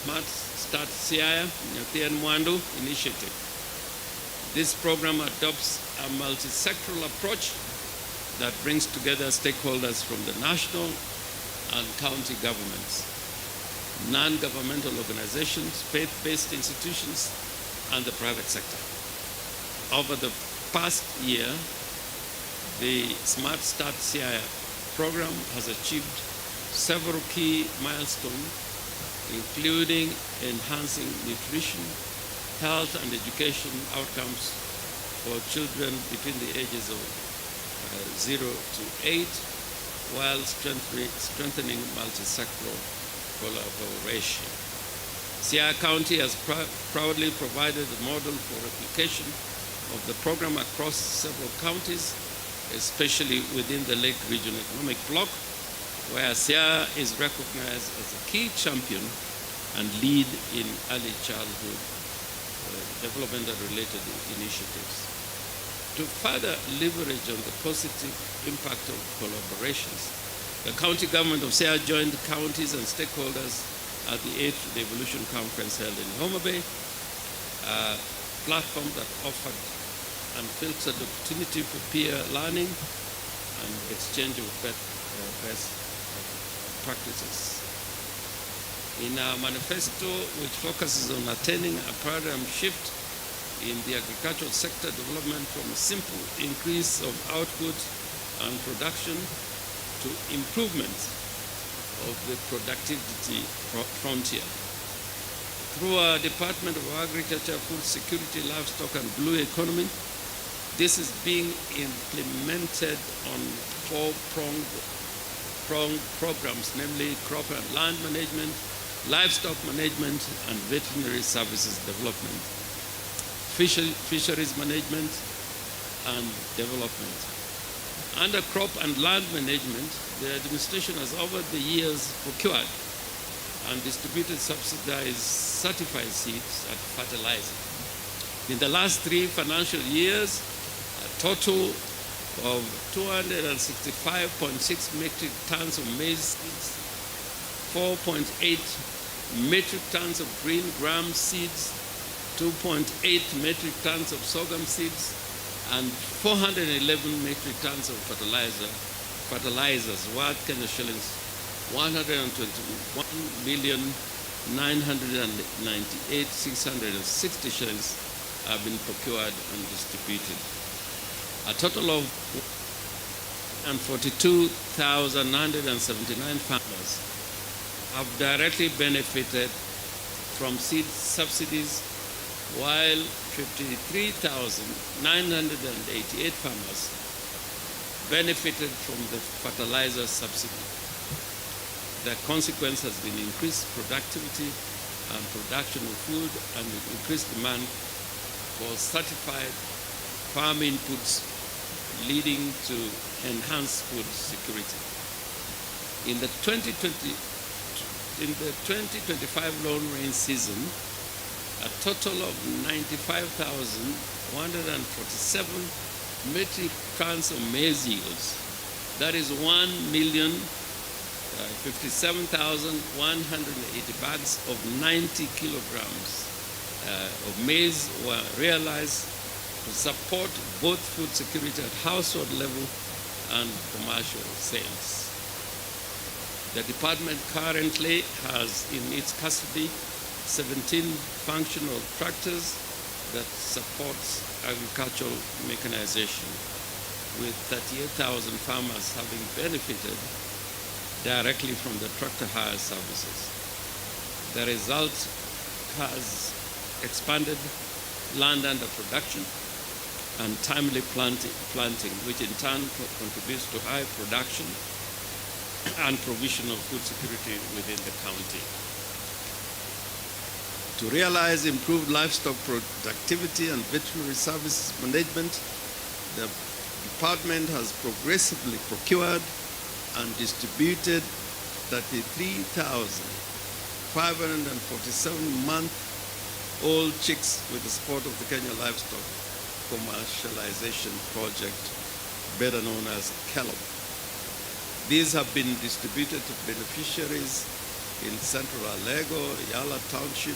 Smart Start Siaya Mwandu initiative. This program adopts a multi-sectoral approach that brings together stakeholders from the national and county governments, non-governmental organizations, faith-based institutions, and the private sector. Over the past year, the Smart Start Siaya program has achieved several key milestones, including enhancing nutrition, health, and education outcomes for children between the ages of 0 to 8, while strengthening multi-sectoral collaboration. Siaya County has proudly provided a model for replication of the program across several counties, especially within the Lake Region Economic Bloc, where Siaya is recognized as a key champion and lead in early childhood development and related initiatives. To further leverage on the positive impact of collaborations, the county government of Siaya joined counties and stakeholders at the 8th Devolution Conference held in Homa Bay, a platform that offered unfiltered opportunity for peer learning and exchange of best practices. In our manifesto, which focuses on attaining a paradigm shift in the agricultural sector development from a simple increase of output and production to improvement of the productivity frontier. Through our Department of Agriculture, Food Security, Livestock and Blue Economy, this is being implemented on four-pronged programs, namely crop and land management, livestock management, and veterinary services development, fisheries management, and development. Under crop and land management, the administration has over the years procured and distributed subsidized certified seeds and fertilizer. In the last 3 financial years, a total of 265.6 metric tons of maize seeds, 4.8 metric tons of green gram seeds, 2.8 metric tons of sorghum seeds, and 411 metric tons of fertilizers worth Kenya shillings 121,998,660 shillings have been procured and distributed. A total of 42,979 farmers have directly benefited from seed subsidies, while 53,988 farmers benefited from the fertilizer subsidy. The consequence has been increased productivity and production of food and increased demand for certified farm inputs, leading to enhanced food security. In the 2025 loan rain season, a total of 95,147 metric tons of maize yields, that is 1,057,180 bags of 90 kilograms of maize were realized to support both food security at household level and commercial sales. The department currently has in its custody 17 functional tractors that supports agricultural mechanization, with 38,000 farmers having benefited directly from the tractor hire services. The result has expanded land under production and timely planting, which in turn contributes to high production and provision of food security within the county. To realize improved livestock productivity and veterinary services management, the department has progressively procured and distributed 33,547 month-old chicks with the support of the Kenya Livestock Commercialization Project, better known as KELOP. These have been distributed to beneficiaries in central Alego, Yala Township,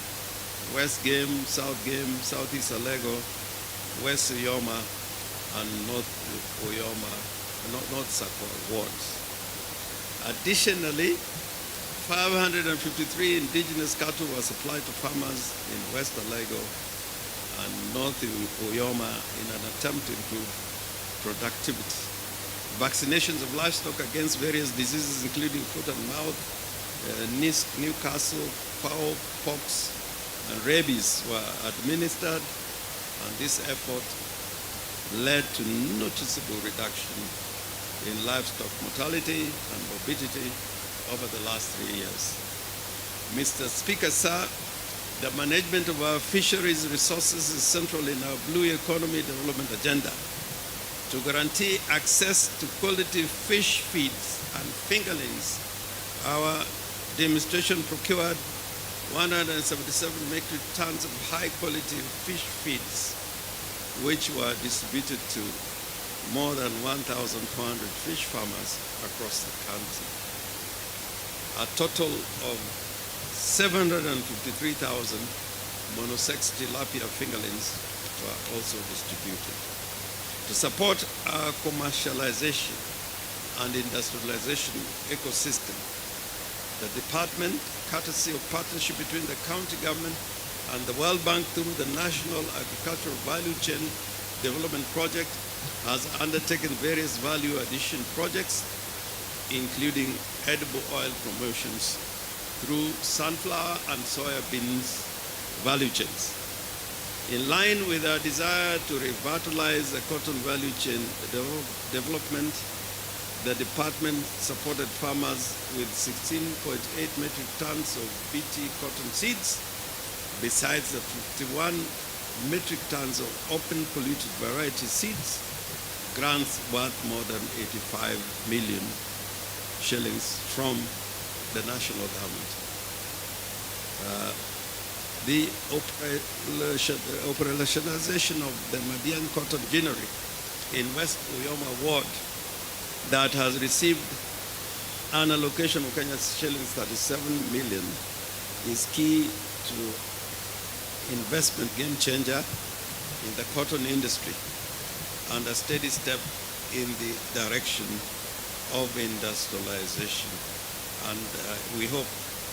West Game, Southeast Alego, West Uyoma, and North Uyoma, North Sakwa wards. Additionally, 553 indigenous cattle were supplied to farmers in West Alego and North Uyoma in an attempt to improve productivity. Vaccinations of livestock against various diseases, including foot and mouth, Newcastle, fowl pox, and rabies were administered, and this effort led to noticeable reduction in livestock mortality and morbidity over the last 3 years. Mr. Speaker, sir, the management of our fisheries resources is central in our blue economy development agenda. To guarantee access to quality fish feeds and fingerlings, our administration procured 177 metric tons of high-quality fish feeds, which were distributed to more than 1,400 fish farmers across the country. A total of 753,000 monosex tilapia fingerlings were also distributed. To support our commercialization and industrialization ecosystem, the department, courtesy of partnership between the county government and the World Bank through the National Agricultural Value Chain Development Project, has undertaken various value addition projects, including edible oil promotions through sunflower and soya beans value chains. In line with our desire to revitalize the cotton value chain development, the department supported farmers with 16.8 metric tons of BT cotton seeds, besides the 51 metric tons of open polluted variety seeds, grants worth more than 85 million shillings from the national government. The operationalization of the Madian Cotton Ginnery in West Uyoma Ward that has received an allocation of Kenya shillings 37 million is key to investment game changer in the cotton industry and a steady step in the direction of industrialization. And we hope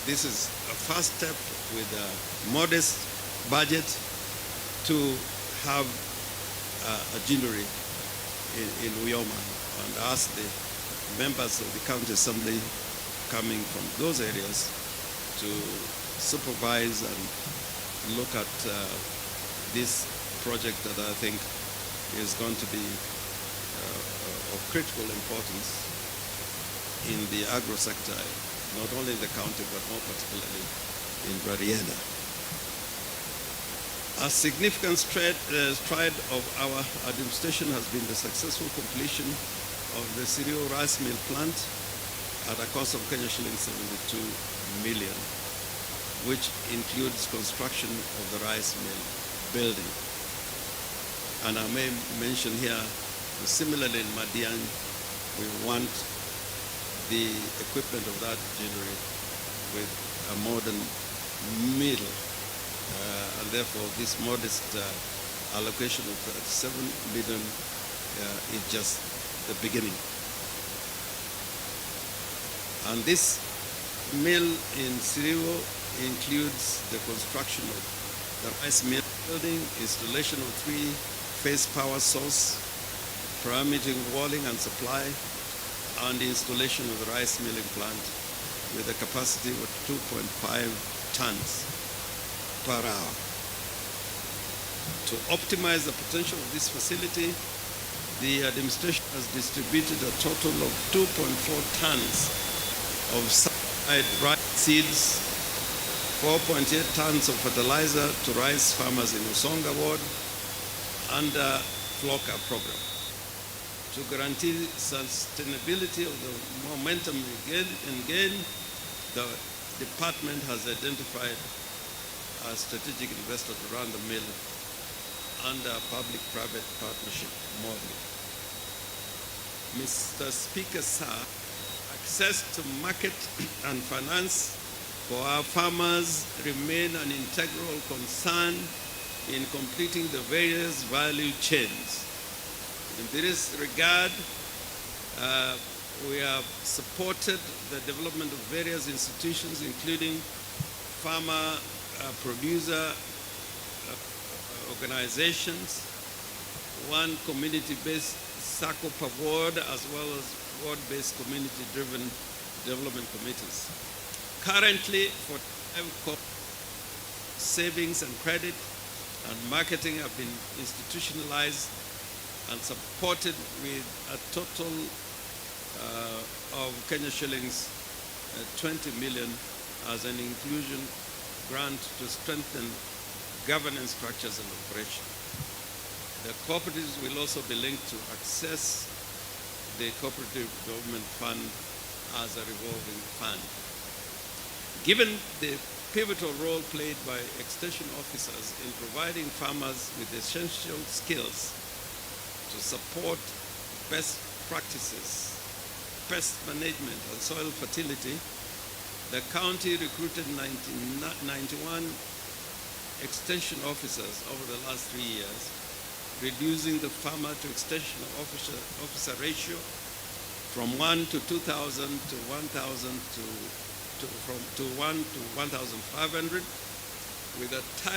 this is a first step with a modest budget to have a ginnery in Uyoma, and ask the members of the county assembly coming from those areas to supervise and look at this project that I think is going to be of critical importance in the agro sector, not only in the county, but more particularly in Rarieda. A significant stride of our administration has been the successful completion of the cereal rice mill plant at a cost of Kenya shillings 72 million, which includes construction of the rice mill building. And I may mention here, similarly in Madian, we want the equipment of that ginnery with a modern mill, and therefore this modest allocation of 7 million is just the beginning. And this mill in Siriwo includes the construction of the rice mill building, installation of 3-phase power source, permitting walling and supply, and the installation of the rice milling plant with a capacity of 2.5 tons per hour. To optimize the potential of this facility, the administration has distributed a total of 2.4 tons of certified rice seeds, 4.8 tons of fertilizer to rice farmers in Usonga Ward under FLOCA program. To guarantee sustainability of the momentum gain, the department has identified a strategic investor to run the mill under a public-private partnership model. Mr. Speaker, sir, access to market and finance for our farmers remain an integral concern in completing the various value chains. In this regard, we have supported the development of various institutions, including farmer producer organizations, one community-based SACCO per ward, as well as ward-based community-driven development committees. Currently, for savings and credit and marketing have been institutionalized and supported with a total of Kenya shillings 20 million as an inclusion grant to strengthen governance structures and operation. The cooperatives will also be linked to access the Cooperative Development Fund as a revolving fund. Given the pivotal role played by extension officers in providing farmers with essential skills to support best practices, pest management, and soil fertility, the county recruited 91 extension officers over the last 3 years, reducing the farmer to extension officer ratio from 1 to 2,000 to 1,000 to 1 to 1,500, with a target